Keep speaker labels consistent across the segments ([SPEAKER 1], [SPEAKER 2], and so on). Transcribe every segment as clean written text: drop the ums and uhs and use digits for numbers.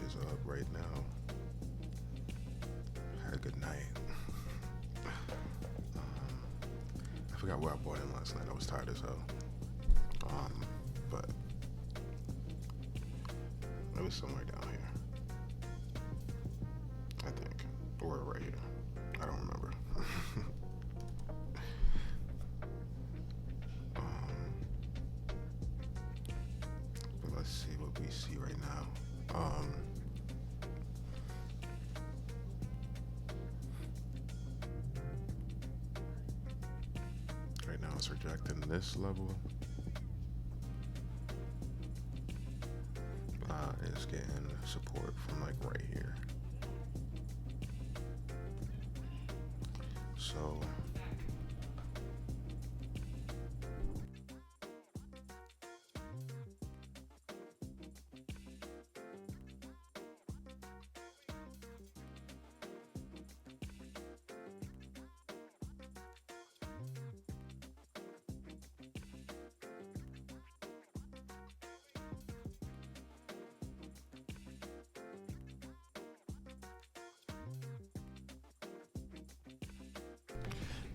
[SPEAKER 1] is up right now. Had a good night. I forgot where I bought in last night. I was tired as hell. But it was somewhere down here, I think, or right here. I don't remember. But let's see what we see right now. Right now it's rejecting this level. It's getting support from like right here. So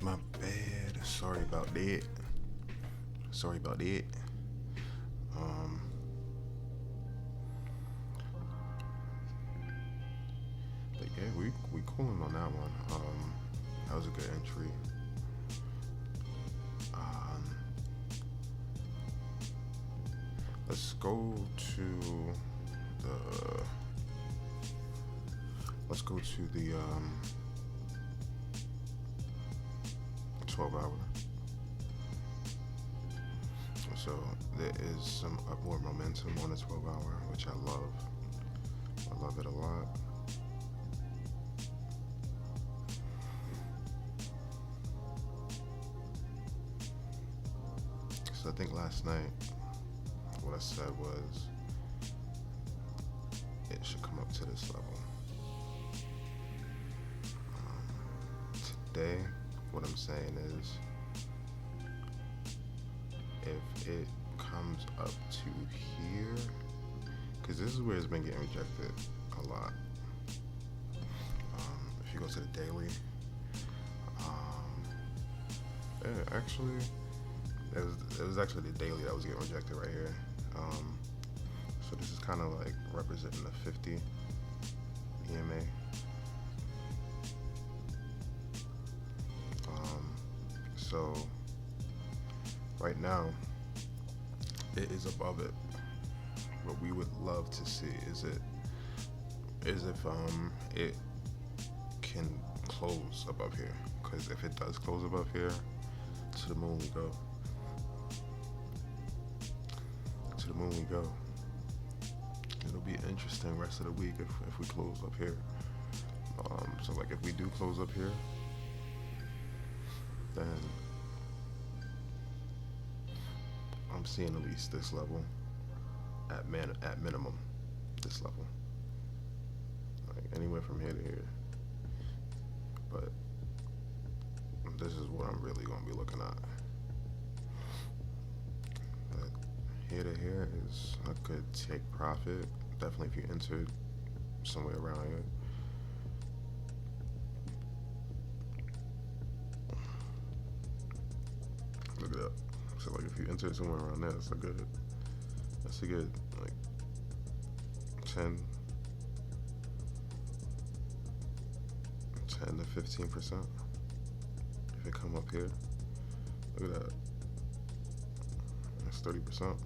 [SPEAKER 1] my bad. Sorry about that. Sorry about that. But yeah, we cooling on that one. That was a good entry. Let's go to the. Let's go to the 12 hour. So there is some upward momentum on the 12 hour, which I love. I love it a lot. So I think last night what I said was it should come up to this level. Today, what I'm saying is if it comes up to here, because this is where it's been getting rejected a lot. If you go to the daily, actually, it was actually the daily that was getting rejected right here. So this is kind of like representing the 50 EMA. So right now it is above it. What we would love to see is if it can close above here. Because if it does close above here, to the moon we go. To the moon we go. It'll be an interesting rest of the week if we close up here. So like if we do close up here, then I'm seeing at least this level at minimum, this level, like anywhere from here to here. But this is what I'm really gonna be looking at. But here to here is a good take profit. Definitely if you entered somewhere around here. Look it up. So like if you enter somewhere around there, that's a good like 10 to 15%. If it come up here, look at that. That's 30%.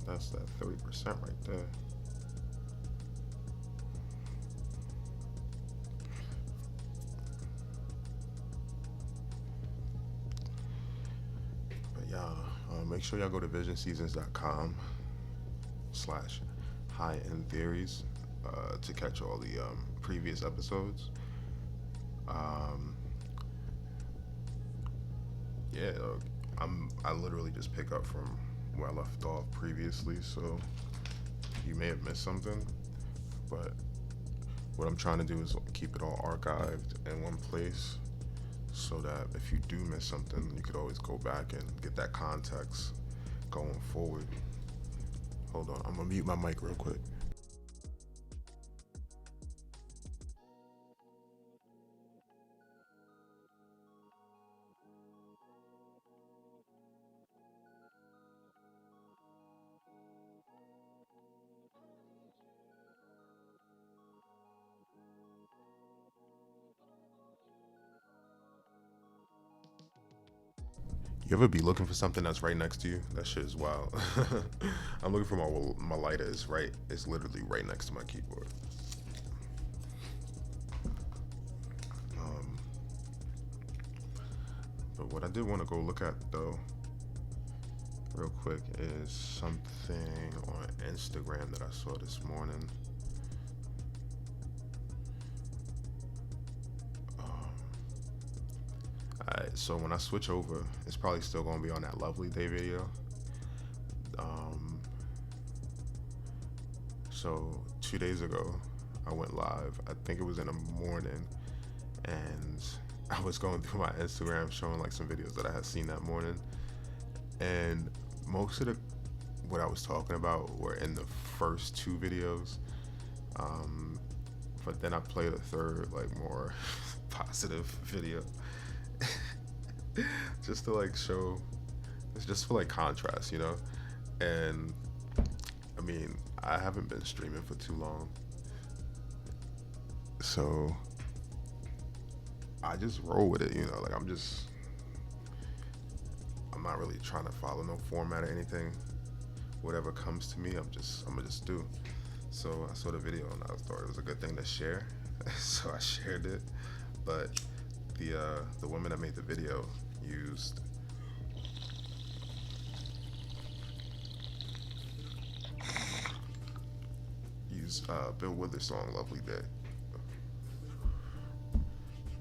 [SPEAKER 1] That's that 30% right there. But y'all, make sure y'all go to visionseasons.com/high-end-theories to catch all the previous episodes. Yeah, I literally just pick up from where I left off previously, so you may have missed something, but what I'm trying to do is keep it all archived in one place so that if you do miss something, you could always go back and get that context going forward. Hold on, I'm gonna mute my mic real quick. You ever be looking for something that's right next to you? That shit is wild. I'm looking for my lighter. It's literally right next to my keyboard. Um, but what I did want to go look at though, real quick, is something on Instagram that I saw this morning. Alright, so when I switch over, it's probably still gonna be on that Lovely Day video. So 2 days ago, I went live. I think it was in the morning, and I was going through my Instagram showing like some videos that I had seen that morning, and most of what I was talking about were in the first two videos. But then I played a third, like more positive video, just to like show, it's just for like contrast, you know? And I mean, I haven't been streaming for too long, so I just roll with it, you know? Like I'm not really trying to follow no format or anything. Whatever comes to me, I'm gonna just do. So I saw the video and I thought it was a good thing to share, so I shared it. But the woman that made the video used Bill Withers' song "Lovely Day."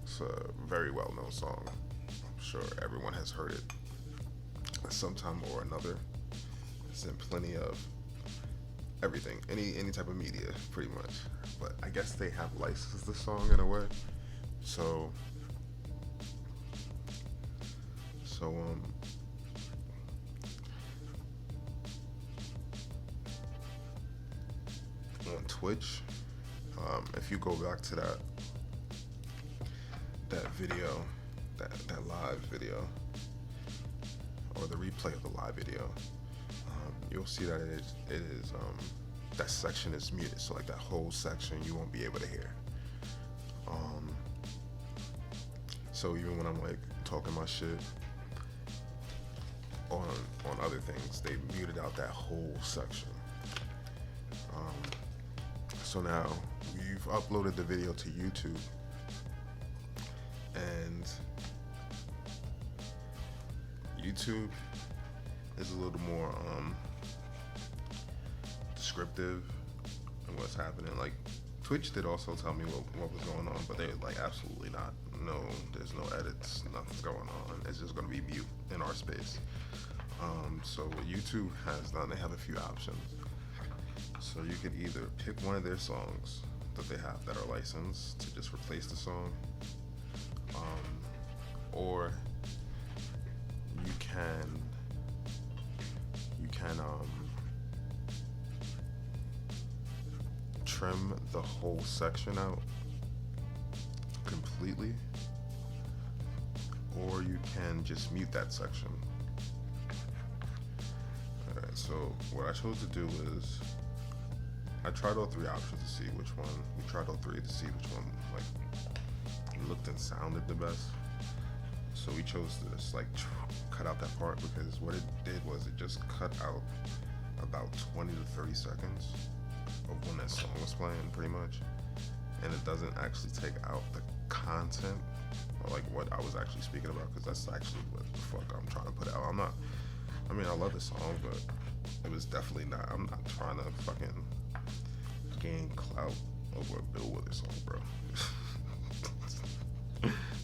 [SPEAKER 1] It's a very well-known song. I'm sure everyone has heard it at some time or another. It's in plenty of everything, any type of media, pretty much. But I guess they have licensed the song in a way. So on Twitch, if you go back to that video, that live video, or the replay of the live video, you'll see that it is that section is muted. So like that whole section you won't be able to hear. So even when I'm like talking my shit on other things, they muted out that whole section. So now we've uploaded the video to YouTube, and YouTube is a little more descriptive in what's happening. Like Twitch did also tell me what was going on, but they're like, absolutely not. No, there's no edits, nothing's going on. It's just gonna be mute in our space. So what YouTube has done, they have a few options. So you could either pick one of their songs that they have that are licensed to just replace the song, or you can trim the whole section out completely, or you can just mute that section. Alright, so what I chose to do is I tried all three options to see which one, we tried all three to see which one like looked and sounded the best. So we chose to just like cut out that part, because what it did was it just cut out about 20 to 30 seconds of when that song was playing, pretty much. And it doesn't actually take out the content or like what I was actually speaking about, because that's actually what the fuck I'm trying to put out. I love the song, but it was definitely not, I'm not trying to fucking gain clout over a Bill Withers song, bro.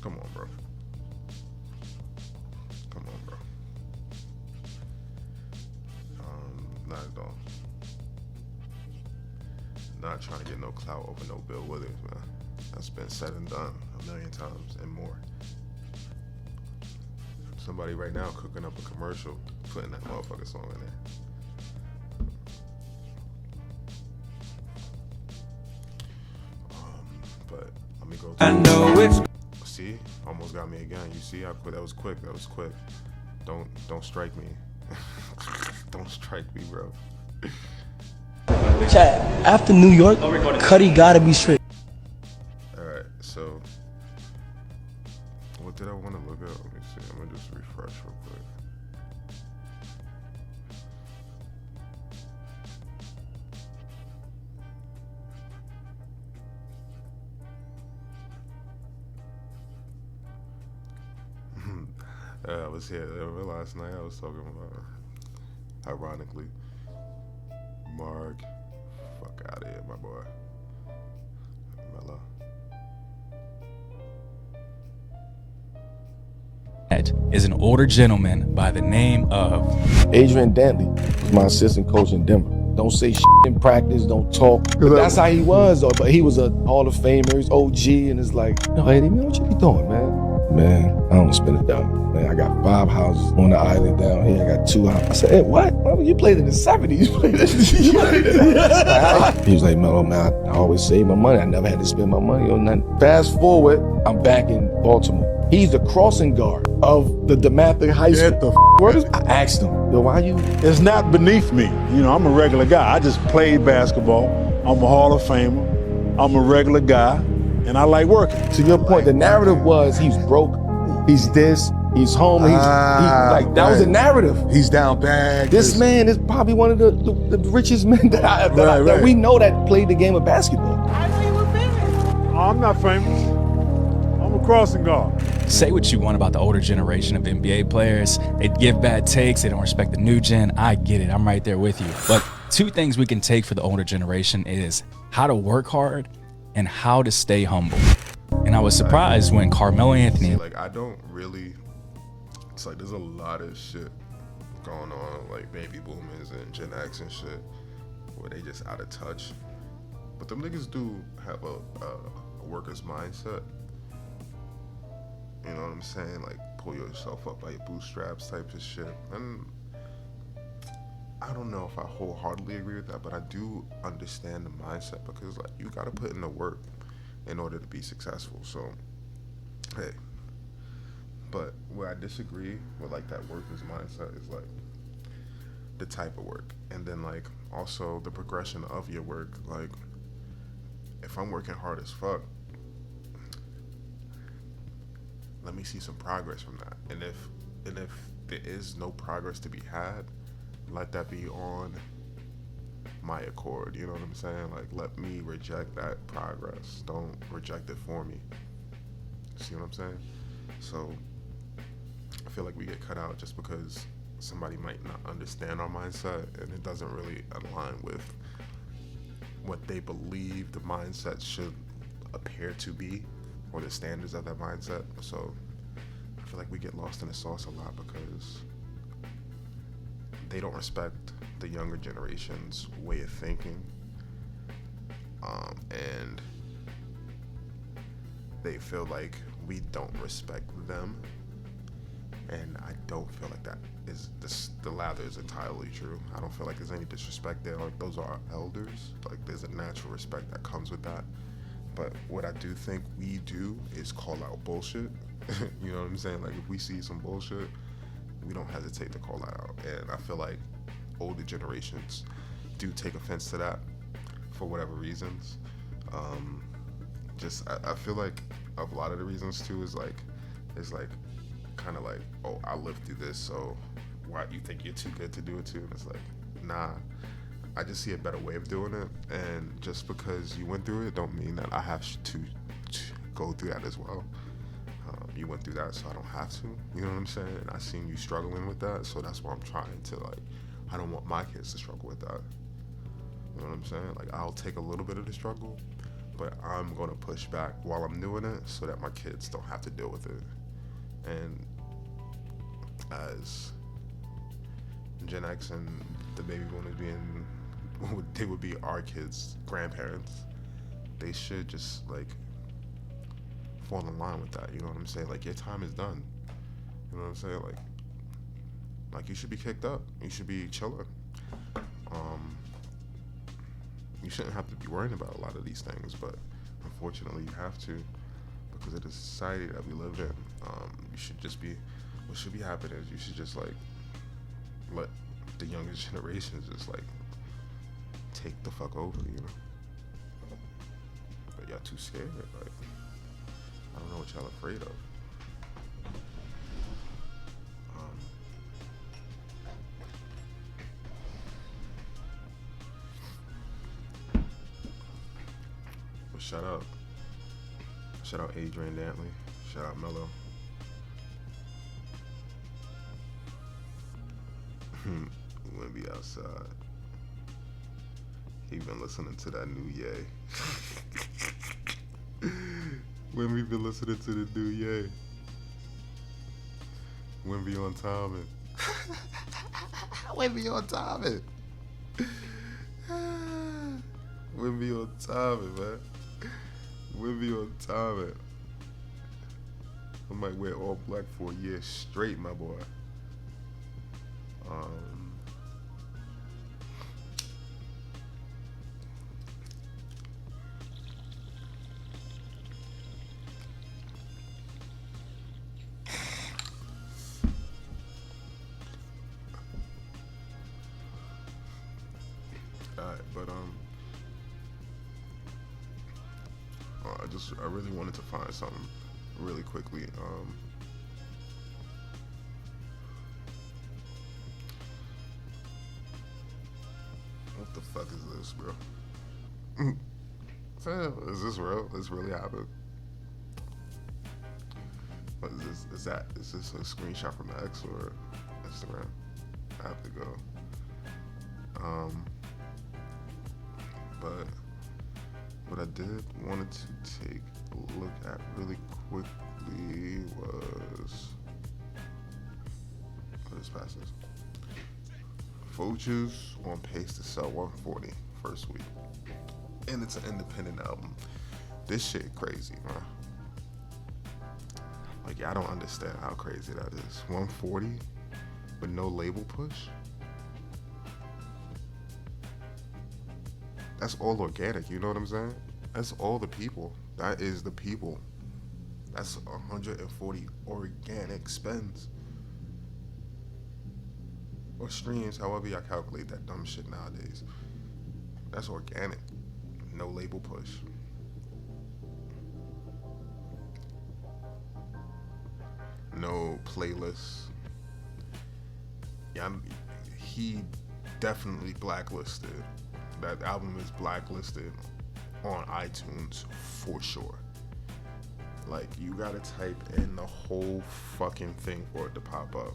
[SPEAKER 1] Come on, bro. Come on, bro. Not at all. not trying to get no clout over no Bill Withers, man. That's been said and done a million times and more. Somebody right now cooking up a commercial, putting that motherfucking song in there. But let me go. I know it's. See, almost got me again. You see, I quit. That was quick. That was quick. Don't strike me. Don't strike me, bro.
[SPEAKER 2] Chat, after New York, Cuddy gotta be straight.
[SPEAKER 1] Alright, so what did I want to look at? Let me see. I'm gonna just refresh real quick. I was here last night. I was talking about, ironically, Mark. Fuck out of here, my boy. Melo.
[SPEAKER 3] Is an older gentleman by the name of
[SPEAKER 4] Adrian Dantley was my assistant coach in Denver. Don't say shit in practice, don't talk. But that's how he was, though. But he was a Hall of Famer, he's OG, and it's like, yo, Eddie, man, what you be doing, man? Man, I don't spend a dollar. Man, I got 5 houses on the island down here. I got 2 houses. I said, hey, what? Well, you played in the 70s. You played in the He was like, Melo, man, I always save my money. I never had to spend my money on nothing. Fast forward, I'm back in Baltimore. He's the crossing guard of the DeMatha High School. I asked him, yo, why you?
[SPEAKER 5] It's not beneath me. You know, I'm a regular guy. I just played basketball. I'm a Hall of Famer. I'm a regular guy, and I like working.
[SPEAKER 4] To your point, the narrative was he's broke, he's this, he's home, that was the narrative.
[SPEAKER 5] He's down bad.
[SPEAKER 4] This man is probably one of the richest men that we know that played the game of basketball.
[SPEAKER 5] I know you were famous. I'm not famous. I'm a crossing guard.
[SPEAKER 3] Say what you want about the older generation of NBA players. They give bad takes. They don't respect the new gen. I get it. I'm right there with you. But 2 things we can take for the older generation is how to work hard and how to stay humble. And I was surprised when Carmelo Anthony.
[SPEAKER 1] See, like, I don't really. It's like there's a lot of shit going on, like baby boomers and Gen X and shit, where they just out of touch. But them niggas do have a worker's mindset. You know what I'm saying? Like, pull yourself up by your bootstraps type of shit. And I don't know if I wholeheartedly agree with that, but I do understand the mindset because, like, you gotta put in the work in order to be successful. So, hey. But where I disagree with, like, that worker's mindset is, like, the type of work. And then, like, also the progression of your work. Like, if I'm working hard as fuck, let me see some progress from that. And if there is no progress to be had, let that be on my accord. You know what I'm saying? Like, let me reject that progress. Don't reject it for me. See what I'm saying? So I feel like we get cut out just because somebody might not understand our mindset and it doesn't really align with what they believe the mindset should appear to be, or the standards of that mindset. So I feel like we get lost in the sauce a lot because they don't respect the younger generation's way of thinking, and they feel like we don't respect them. And I don't feel like that is the latter is entirely true. I don't feel like there's any disrespect there. Like, those are our elders. Like, there's a natural respect that comes with that. But what I do think we do is call out bullshit. You know what I'm saying? Like, if we see some bullshit, we don't hesitate to call that out. And I feel like older generations do take offense to that for whatever reasons. I feel like a lot of the reasons too is like kind of like, oh, I lived through this, so why do you think you're too good to do it too? And it's like, nah, I just see a better way of doing it. And just because you went through it don't mean that I have to go through that as well. You went through that, so I don't have to. You know what I'm saying? And I seen you struggling with that, so that's why I'm trying to, like, I don't want my kids to struggle with that. You know what I'm saying? Like, I'll take a little bit of the struggle, but I'm gonna push back while I'm doing it so that my kids don't have to deal with it. And as Gen X and the baby boomers being they would be our kids' grandparents. They should just like fall in line with that. You know what I'm saying? Like your time is done. You know what I'm saying? Like you should be kicked up. You should be chilling. You shouldn't have to be worrying about a lot of these things, but unfortunately you have to because of the society that we live in. You should just be. What should be happening is you should just like let the younger generations just like take the fuck over, you know. But y'all too scared. Like I don't know what y'all afraid of. But shout out Adrian Dantley. Shout out Mello. Wimby outside. He been listening to that new Ye. Wimby been listening to the new Ye. Wimby on timing. Wimby on timing. Wimby on timing, man. Wimby on timing. I might wear all black for a year straight, my boy. Alright, but I really wanted to find something really quickly. What the fuck is this, bro? Fam, is this real? This really happened? What is this? Is this a screenshot from X or Instagram? I have to go. But what I did wanted to take a look at really quickly was what is passes. Foju's on pace to sell 140 first week, and it's an independent album. This shit crazy, man. Like I don't understand how crazy that is. 140 with no label push. That's all organic, you know what I'm saying? That's all the people. That is the people. That's 140 organic spends. Or streams, however y'all calculate that dumb shit nowadays. That's organic. No label push. No playlists. Yeah, he definitely blacklisted. That album is blacklisted on iTunes for sure. Like you gotta type in the whole fucking thing for it to pop up.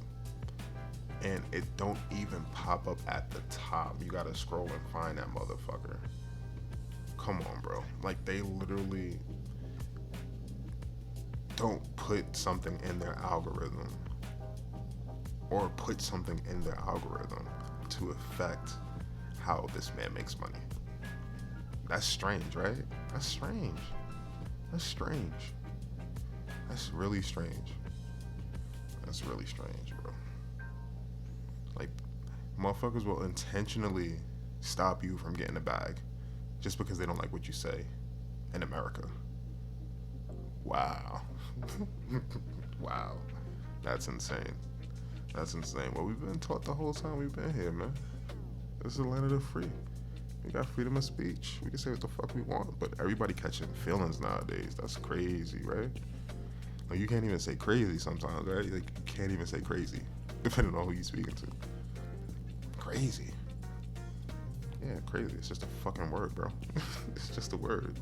[SPEAKER 1] And it don't even pop up at the top. You gotta scroll and find that motherfucker. Come on, bro. Like they literally don't put something in their algorithm or put something in their algorithm to affect how this man makes money. That's strange, right? That's strange. That's strange. That's really strange. That's really strange, bro. Like, motherfuckers will intentionally stop you from getting a bag just because they don't like what you say in America. Wow. Wow. That's insane. That's insane. Well, we've been taught the whole time we've been here, man. This is the land of the free. We got freedom of speech. We can say what the fuck we want, but everybody catching feelings nowadays. That's crazy, right? Like, you can't even say crazy sometimes, right? Like, you can't even say crazy, depending on who you're speaking to. Crazy. Yeah, crazy. It's just a fucking word, bro. It's just a word.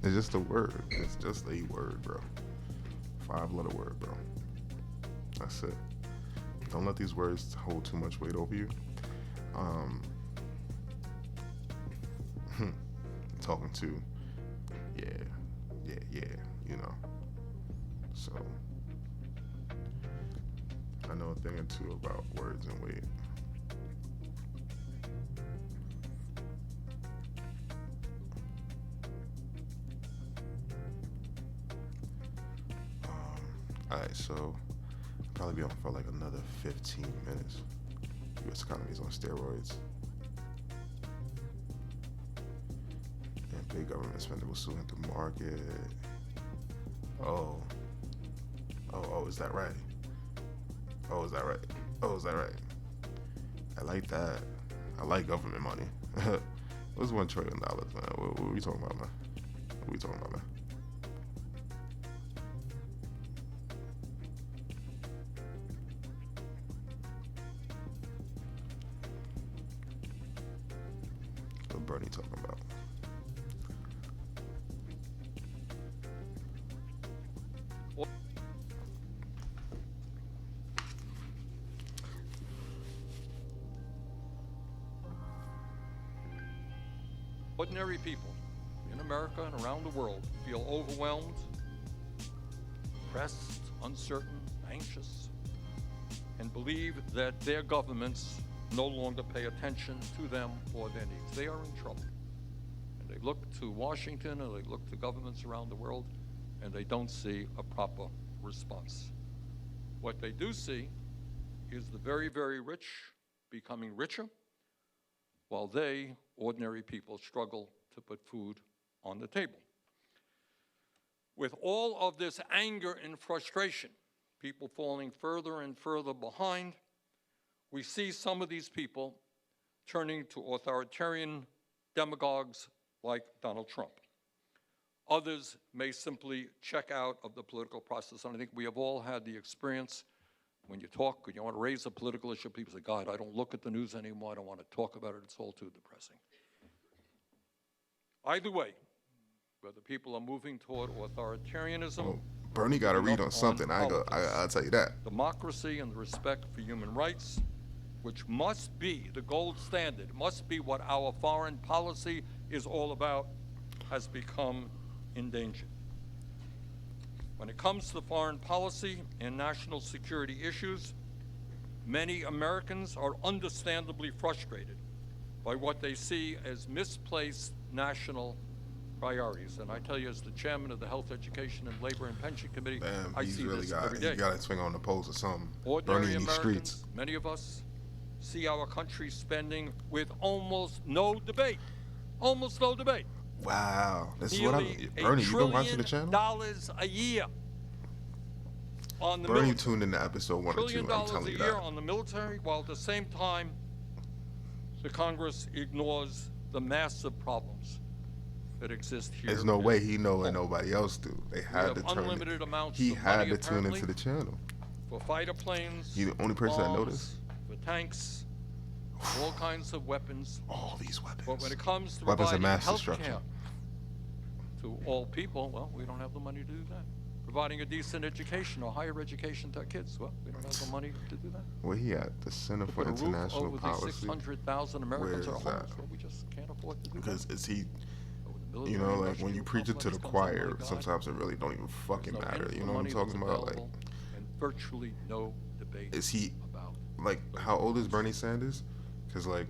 [SPEAKER 1] It's just a word. It's just a word, bro. 5-letter word, bro. That's it. Don't let these words hold too much weight over you. Talking to, yeah, you know. So, I know a thing or two about words and weight. Alright, so I'll probably be on for like another 15 minutes. U.S. economy is on steroids. And big government spending will soon hit the market. Oh, is that right? Oh, is that right? Oh, is that right? I like that. I like government money. What's $1 trillion, man? What are we talking about, man? What are we talking about, man? What Bernie talking about?
[SPEAKER 6] Ordinary people in America and around the world feel overwhelmed, depressed, uncertain, anxious, and believe that their governments no longer pay attention to them or their needs. They are in trouble. And they look to Washington or they look to governments around the world and they don't see a proper response. What they do see is the very, very rich becoming richer, while they, ordinary people, struggle to put food on the table. With all of this anger and frustration, people falling further and further behind, we see some of these people turning to authoritarian demagogues like Donald Trump. Others may simply check out of the political process, and I think we have all had the experience when you talk, when you want to raise a political issue, people say, God, I don't look at the news anymore, I don't want to talk about it, it's all too depressing. Either way, whether people are moving toward authoritarianism,
[SPEAKER 1] Well, Bernie got to read on something. I'll tell you that.
[SPEAKER 6] democracy and the respect for human rights, which must be the gold standard, must be what our foreign policy is all about, has become endangered. When it comes to foreign policy and national security issues, many Americans are understandably frustrated by what they see as misplaced national priorities. And I tell you, as the chairman of the Health, Education, and Labor and Pension Committee,
[SPEAKER 1] Damn,
[SPEAKER 6] I
[SPEAKER 1] he's
[SPEAKER 6] see
[SPEAKER 1] really
[SPEAKER 6] this every day.
[SPEAKER 1] got to swing on the poles or something.
[SPEAKER 6] Ordinary
[SPEAKER 1] Bernie in these
[SPEAKER 6] Americans,
[SPEAKER 1] streets.
[SPEAKER 6] many of us, see our country spending with almost no debate. Almost no debate.
[SPEAKER 1] Wow, this is what I'm.
[SPEAKER 6] Nearly
[SPEAKER 1] Bernie, you been
[SPEAKER 6] $1
[SPEAKER 1] watching the channel?
[SPEAKER 6] trillion a year on the
[SPEAKER 1] Bernie
[SPEAKER 6] military.
[SPEAKER 1] tuned into episode 1 or 2.
[SPEAKER 6] $1
[SPEAKER 1] I'm
[SPEAKER 6] trillion
[SPEAKER 1] telling
[SPEAKER 6] a
[SPEAKER 1] you
[SPEAKER 6] year
[SPEAKER 1] that.
[SPEAKER 6] on the military, while at the same time, the Congress ignores the massive problems that exist here.
[SPEAKER 1] There's no
[SPEAKER 6] in
[SPEAKER 1] way he know and
[SPEAKER 6] home.
[SPEAKER 1] nobody else do. They had
[SPEAKER 6] have
[SPEAKER 1] to turn
[SPEAKER 6] unlimited
[SPEAKER 1] it.
[SPEAKER 6] amounts
[SPEAKER 1] He
[SPEAKER 6] of
[SPEAKER 1] had
[SPEAKER 6] money,
[SPEAKER 1] to tune
[SPEAKER 6] apparently.
[SPEAKER 1] into the channel.
[SPEAKER 6] For fighter planes,
[SPEAKER 1] He the only person that
[SPEAKER 6] bombs,
[SPEAKER 1] noticed.
[SPEAKER 6] for tanks, all kinds of weapons.
[SPEAKER 1] All these weapons.
[SPEAKER 6] But when it comes to
[SPEAKER 1] Weapons of
[SPEAKER 6] providing
[SPEAKER 1] mass
[SPEAKER 6] health
[SPEAKER 1] destruction.
[SPEAKER 6] care to all people, well, we don't have the money to do that. Providing a decent education or higher education to our kids, well, we don't have the money to do that.
[SPEAKER 1] Where he at? The Center for
[SPEAKER 6] Put a roof
[SPEAKER 1] International
[SPEAKER 6] over the
[SPEAKER 1] Policy.
[SPEAKER 6] 600,000 Americans
[SPEAKER 1] Where
[SPEAKER 6] are
[SPEAKER 1] is
[SPEAKER 6] homeless.
[SPEAKER 1] that?
[SPEAKER 6] Well, we just can't afford to do
[SPEAKER 1] Because
[SPEAKER 6] that.
[SPEAKER 1] is he?
[SPEAKER 6] But with the
[SPEAKER 1] You
[SPEAKER 6] military
[SPEAKER 1] know, like
[SPEAKER 6] rushing
[SPEAKER 1] when you
[SPEAKER 6] to
[SPEAKER 1] preach it to the
[SPEAKER 6] complex guns, oh
[SPEAKER 1] choir,
[SPEAKER 6] my God,
[SPEAKER 1] sometimes it really don't even fucking
[SPEAKER 6] there's no
[SPEAKER 1] matter.
[SPEAKER 6] end to
[SPEAKER 1] You
[SPEAKER 6] the
[SPEAKER 1] know what I'm
[SPEAKER 6] money that's
[SPEAKER 1] talking about? Like,
[SPEAKER 6] available, and virtually no debate
[SPEAKER 1] is he
[SPEAKER 6] about
[SPEAKER 1] like how old is Bernie Sanders? Because like.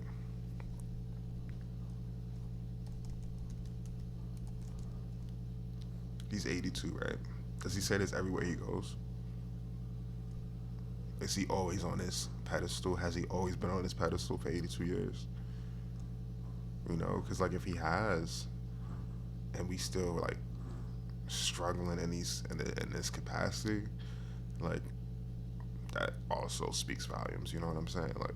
[SPEAKER 1] He's 82, right? Does he say this everywhere he goes? Is he always on this pedestal? Has he always been on this pedestal for 82 years? You know, because like if he has, and we still like struggling in this capacity, like that also speaks volumes. You know what I'm saying? Like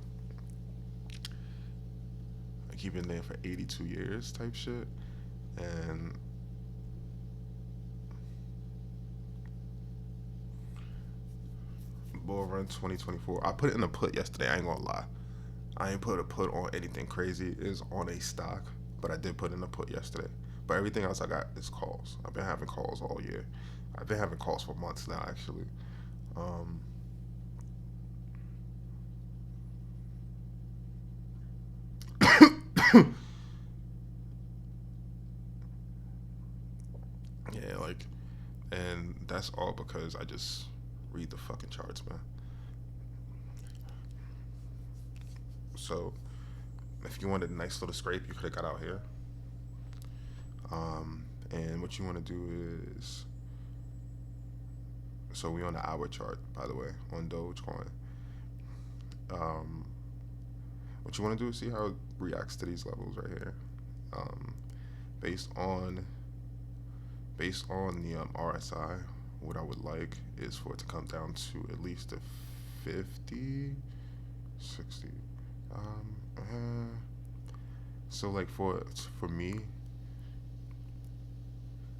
[SPEAKER 1] he been there for 82 years type shit, and Bull Run 2024. I put it in a put yesterday. I ain't gonna lie. I ain't put a put on anything crazy. It's on a stock, but I did put in a put yesterday. But everything else I got is calls. I've been having calls all year. I've been having calls for months now, actually. Yeah, like, and that's all because I just read the fucking charts, man. So, if you wanted a nice little scrape, you could have got out here. And what you want to do is So we on the hour chart, by the way, on Dogecoin. What you want to do is see how it reacts to these levels right here. Um, based on the RSI, what I would like is for it to come down to at least a 50, 60. So like for me,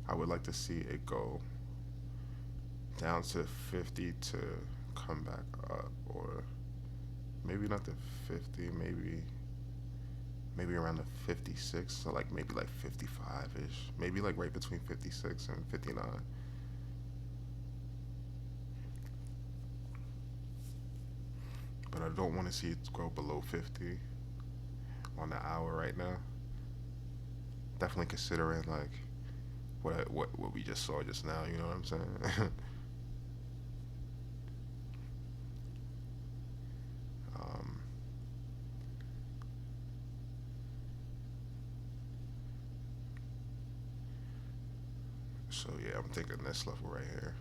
[SPEAKER 1] I would like to see it go down to 50 to come back up, or maybe not the 50, maybe around the 56, so like maybe like 55-ish, maybe like right between 56 and 59. But I don't want to see it go below 50 on the hour right now. Definitely considering like what we just saw just now, you know what I'm saying? So yeah, I'm thinking this level right here.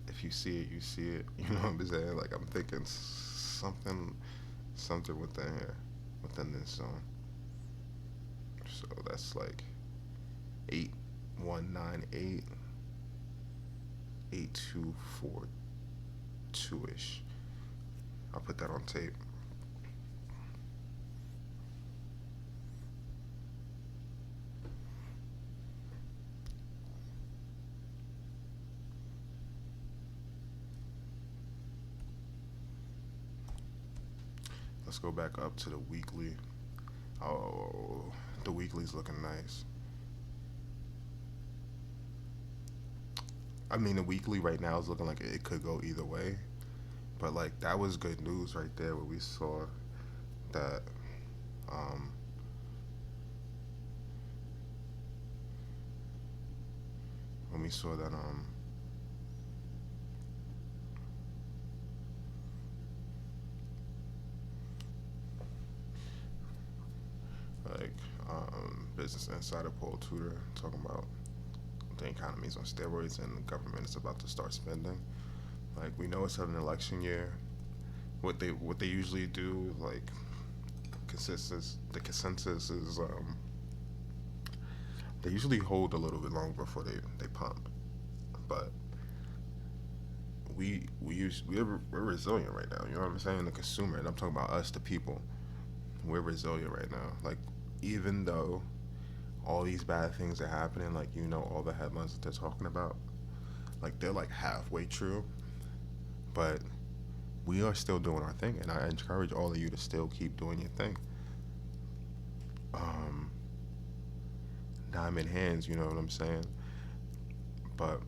[SPEAKER 1] If you see it, you see it. You know what I'm saying? Like I'm thinking something within here, within this zone. So that's like 8198, 8242-ish. I'll put that on tape. Let's go back up to the weekly. Oh, the weekly's looking nice. I mean, the weekly right now is looking like it could go either way. But, like, that was good news right there where we saw that, when we saw that, Business Insider poll Tudor talking about the economy's on steroids and the government is about to start spending. Like, we know it's an election year. What they usually do, like, the consensus is they usually hold a little bit longer before they pump. But we're resilient right now. You know what I'm saying? The consumer, and I'm talking about us, the people. We're resilient right now. Like, even though all these bad things are happening, like, you know, all the headlines that they're talking about, like, they're like halfway true, but we are still doing our thing, and I encourage all of you to still keep doing your thing. Diamond hands, you know what I'm saying? But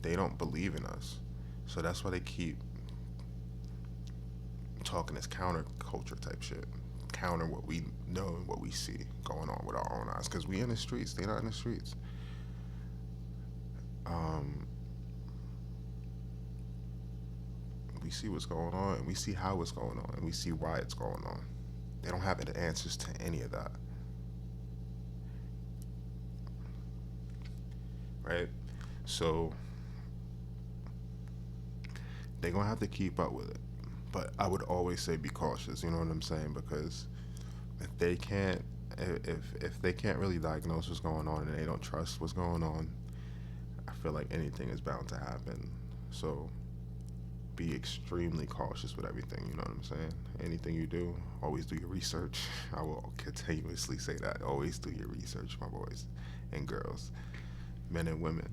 [SPEAKER 1] they don't believe in us, so that's why they keep talking this counterculture type shit. Counter what we know and what we see going on with our own eyes, because we in the streets, they not in the streets. We see what's going on, and we see how it's going on, and we see why it's going on. They don't have the answers to any of that, right? So they're gonna have to keep up with it. But I would always say be cautious, you know what I'm saying? Because if they can't really diagnose what's going on and they don't trust what's going on, I feel like anything is bound to happen. So be extremely cautious with everything, you know what I'm saying? Anything you do, always do your research. I will continuously say that. Always do your research, my boys and girls, men and women.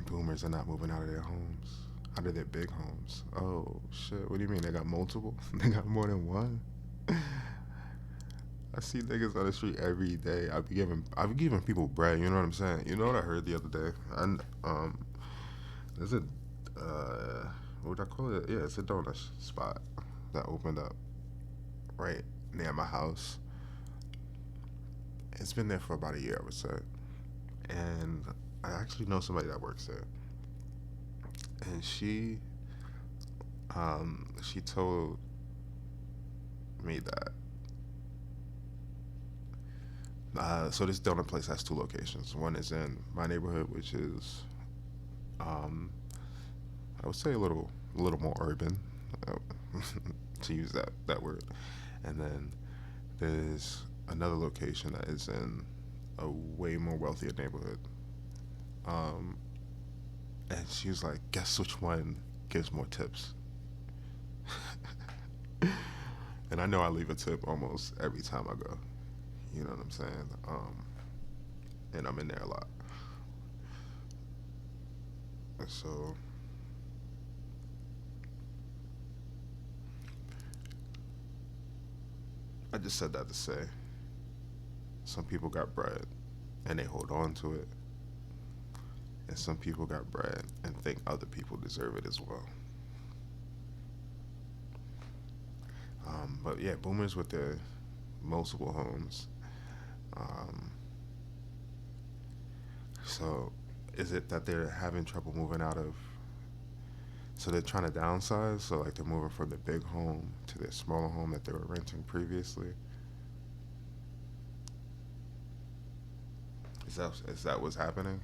[SPEAKER 1] Boomers are not moving out of their homes, out of their big homes. Oh, shit. What do you mean? They got multiple? They got more than one? I see niggas on the street every day. I be giving people bread, you know what I'm saying? You know what I heard the other day? There's a, what would I call it? Yeah, it's a donut spot that opened up right near my house. It's been there for about a year, I would say. And I actually know somebody that works there, and she told me that So this donut place has 2 locations. One is in my neighborhood, which is, I would say a little more urban, to use that word. And then there's another location that is in a way more wealthier neighborhood. And she was like, guess which one gives more tips? And I know I leave a tip almost every time I go. You know what I'm saying? And I'm in there a lot. And so I just said that to say some people got bread and they hold on to it. And some people got bread and think other people deserve it as well. But yeah, boomers with their multiple homes. So is it that they're having trouble moving out of, so they're trying to downsize, so like they're moving from the big home to their smaller home that they were renting previously? Is that what's happening?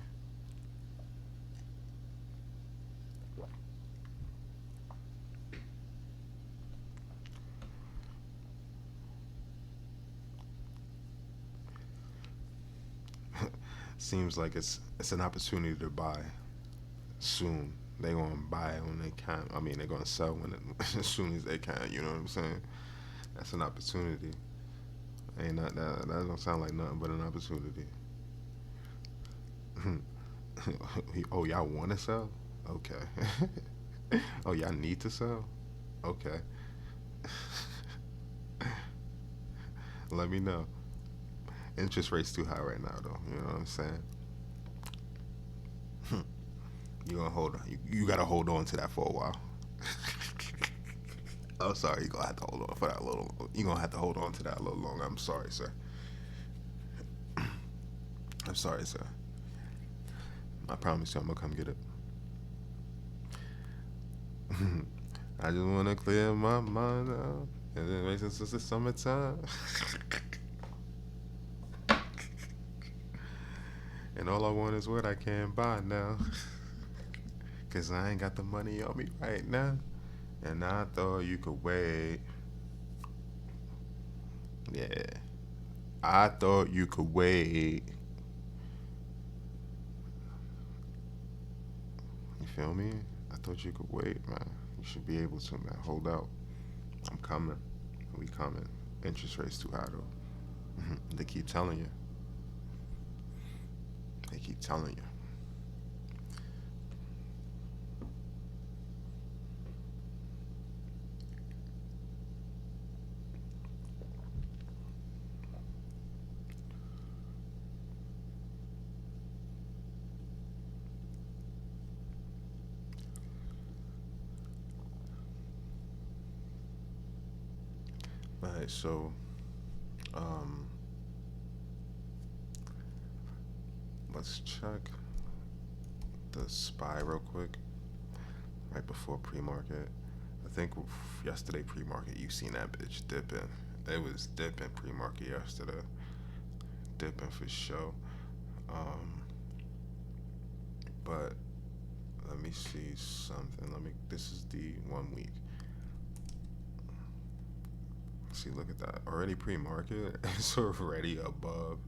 [SPEAKER 1] Seems like it's an opportunity to buy soon. They gonna buy when they can. I mean, they're gonna sell as soon as they can. You know what I'm saying? That's an opportunity. Ain't that don't sound like nothing but an opportunity. Oh, y'all want to sell? Okay. Oh, y'all need to sell? Okay. Let me know. Interest rates too high right now, though. You know what I'm saying? You gonna hold on. You gotta hold on to that for a while. Oh, sorry. You gonna have to hold on for that a little. You gonna have to hold on to that a little longer. I'm sorry, sir. I'm sorry, sir. I promise you, I'm gonna come get it. I just wanna clear my mind out, and then wait since it's the summertime. And all I want is what I can buy now. Cause I ain't got the money on me right now. And I thought you could wait. Yeah. I thought you could wait. You feel me? I thought you could wait, man. You should be able to, man. Hold out. I'm coming. We coming. Interest rates too high, though. They keep telling you. They keep telling you. Alright, so let's check the SPY real quick right before pre-market. I think yesterday pre-market you seen that bitch dipping. It was dipping pre-market yesterday. Dipping for sure. But let me see something. This is the 1 week. See, look at that. Already pre-market. It's already above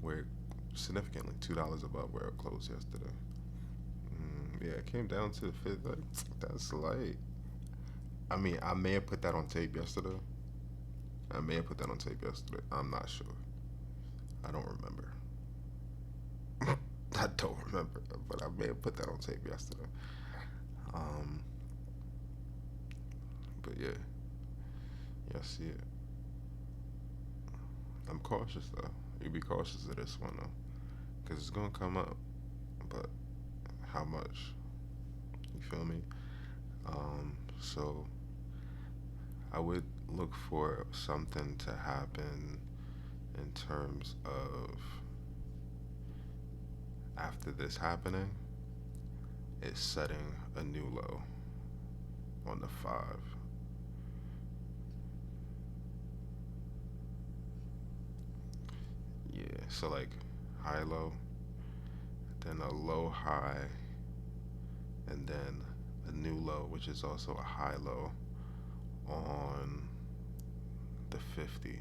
[SPEAKER 1] where, significantly $2 above where it closed yesterday. Yeah, it came down to the fifth. Like, that's light. I mean, I may have put that on tape yesterday. I'm not sure. I don't remember. I don't remember, but I may have put that on tape yesterday. But yeah. Yeah, I see it. I'm cautious though. You be cautious of this one though, cause it's gonna come up, but how much? You feel me? So I would look for something to happen in terms of after this happening, it's setting a new low on the 5. So like high low, then a low high, and then a new low, which is also a high low on the 50.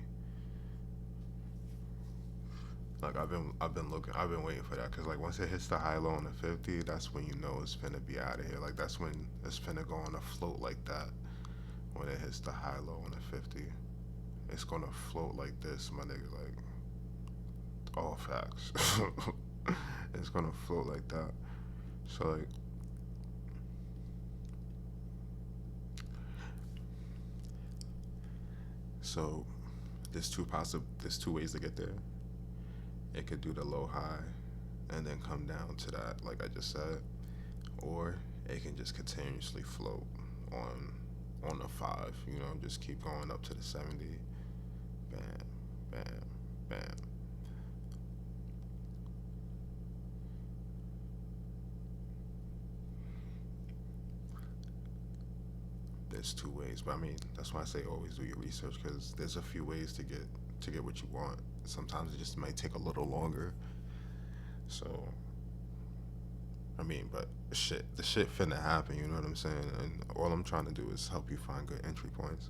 [SPEAKER 1] Like I've been waiting for that because like once it hits the high low on the 50, that's when you know it's finna be out of here. Like that's when it's finna go on a float like that. When it hits the high low on the 50, it's gonna float like this, my nigga. Like all facts. It's gonna float like that. So like so there's two ways to get there. It could do the low high and then come down to that like I just said, or it can just continuously float on the 5, you know, just keep going up to the 70. Bam, bam, bam. There's two ways, but I mean that's why I say always do your research because there's a few ways to get what you want. Sometimes it just might take a little longer. So I mean, but the shit finna happen. You know what I'm saying? And all I'm trying to do is help you find good entry points.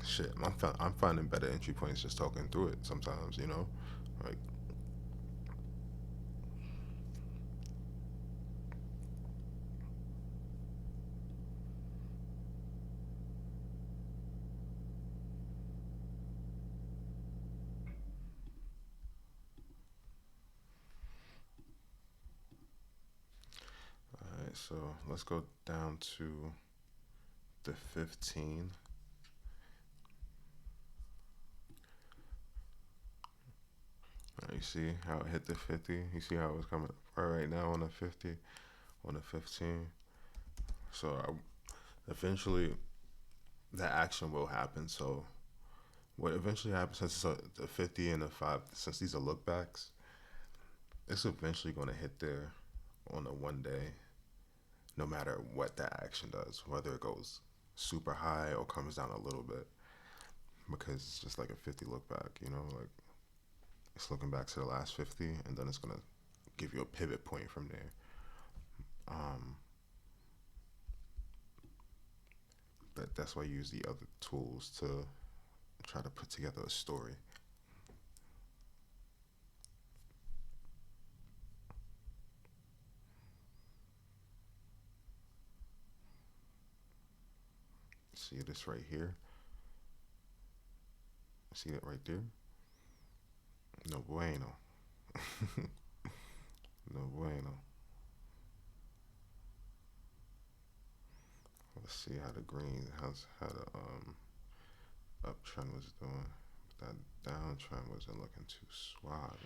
[SPEAKER 1] Shit, I'm finding better entry points just talking through it sometimes. You know, like all right. So let's go down to the 15. You see how it hit the 50? You see how it's coming right now on the 50, on the 15. So eventually, that action will happen. So what eventually happens since the 50 and the 5, since these are look backs, it's eventually going to hit there on a 1 day, no matter what that action does, whether it goes super high or comes down a little bit, because it's just like a 50 look back, you know, like it's looking back to the last 50 and then it's going to give you a pivot point from there. But that's why I use the other tools to try to put together a story. See this right here? See that right there? No bueno. No bueno. Let's see how the green, how the uptrend was doing. That downtrend wasn't looking too suave.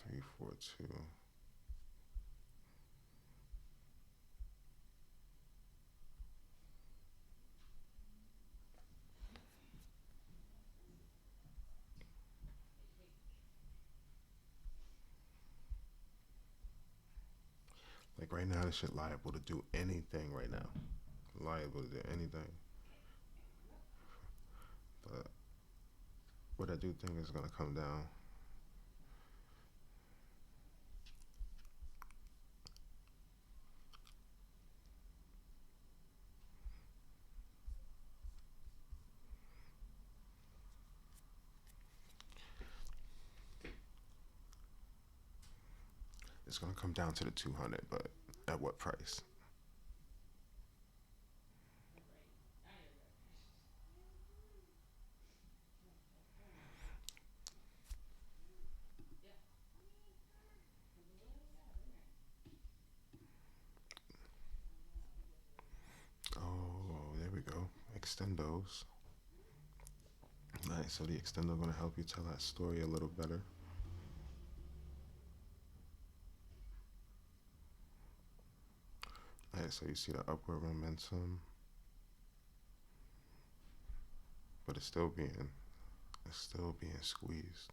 [SPEAKER 1] 342. Like right now, this shit liable to do anything right now. Liable to do anything. But what I do think is gonna come down. It's gonna come down to the 200, but at what price? Oh, there we go. Extendos. Nice. So the extendo gonna help you tell that story a little better. Alright, so you see the upward momentum, but it's still being squeezed.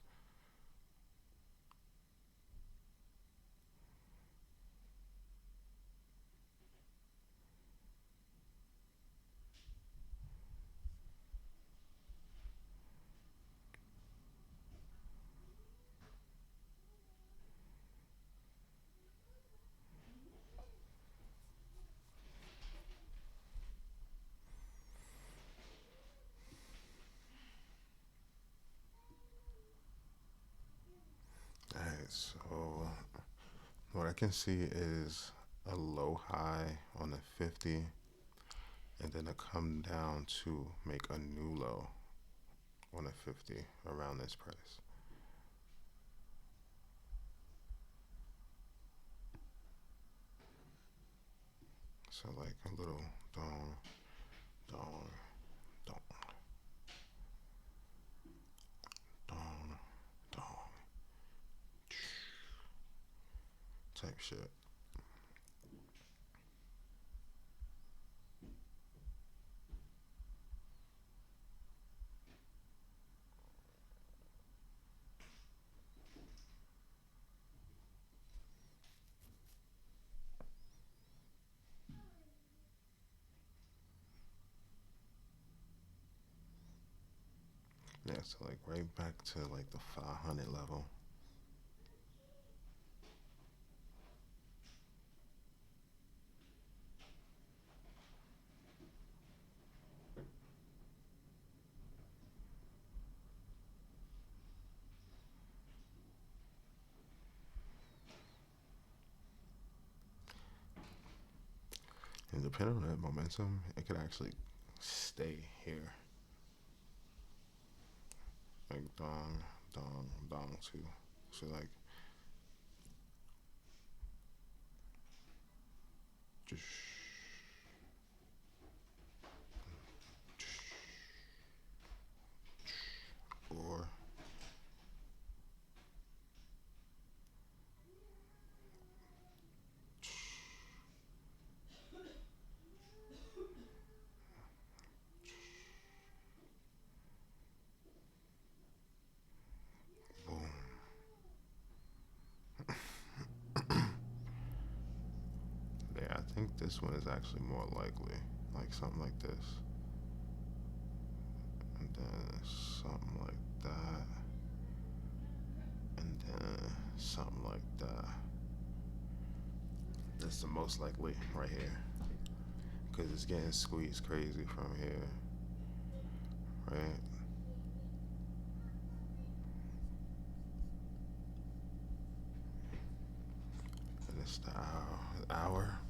[SPEAKER 1] can see is a low high on the 50 and then a come down to make a new low on a 50 around this price. So like a little dong, dong, dong, dong, dong, type shit. Yeah, so like right back to like the 500 level. And depending on that momentum, it could actually stay here. Like dong, dong, dong too. So like just or boom. Yeah, I think this one is actually more likely. Like something like this. And then something like that. And then something like that. That's the most likely right here. Because it's getting squeezed crazy from here. Right? And it's the hour.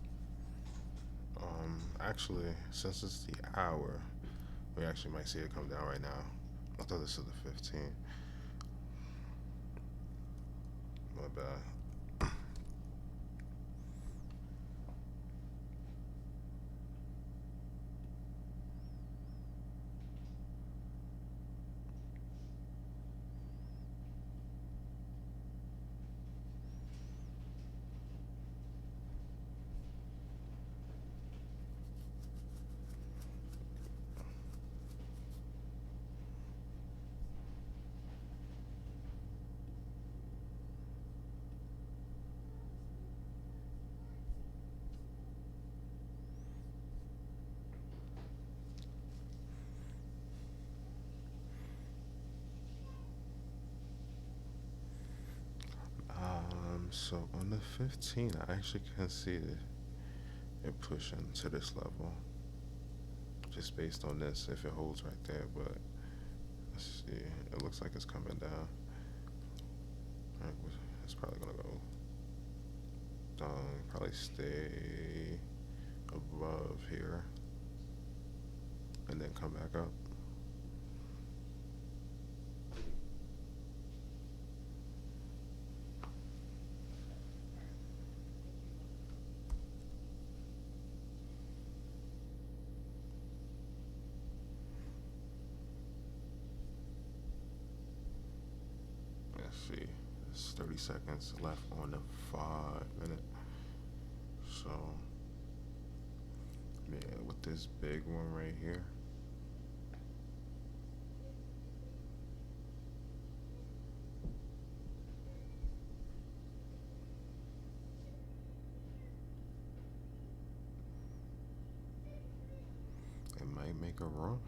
[SPEAKER 1] Actually, since it's the hour, we actually might see it come down right now. I thought this was the 15. My bad. So on the 15, I actually can see it pushing to this level. Just based on this, if it holds right there, but let's see. It looks like it's coming down. Alright, it's probably gonna go down, probably stay above here, and then come back up. Let's see, it's 30 seconds left on the 5-minute. So, yeah, with this big one right here. It might make a run.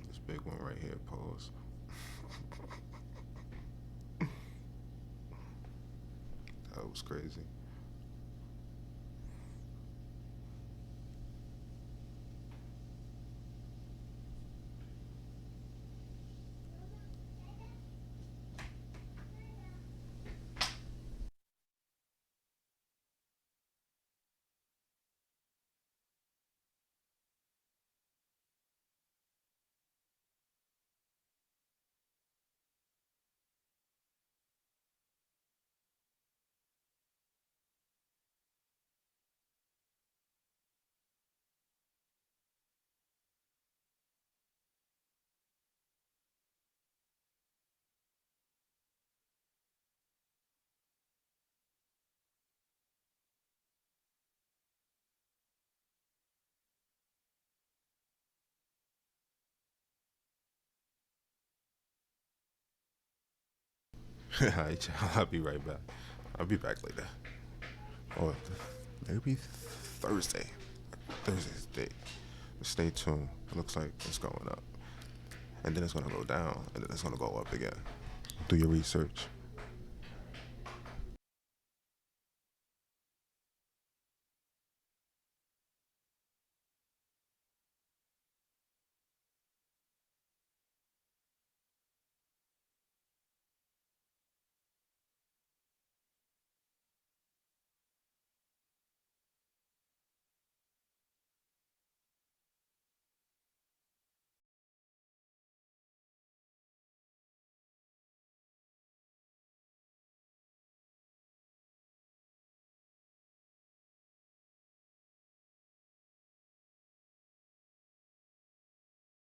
[SPEAKER 1] This big one right here, pause. was crazy. Alright, y'all, I'll be right back. I'll be back later. Or maybe Thursday. Thursday's the date. Stay tuned. It looks like it's going up. And then it's gonna go down, and then it's gonna go up again. Do your research.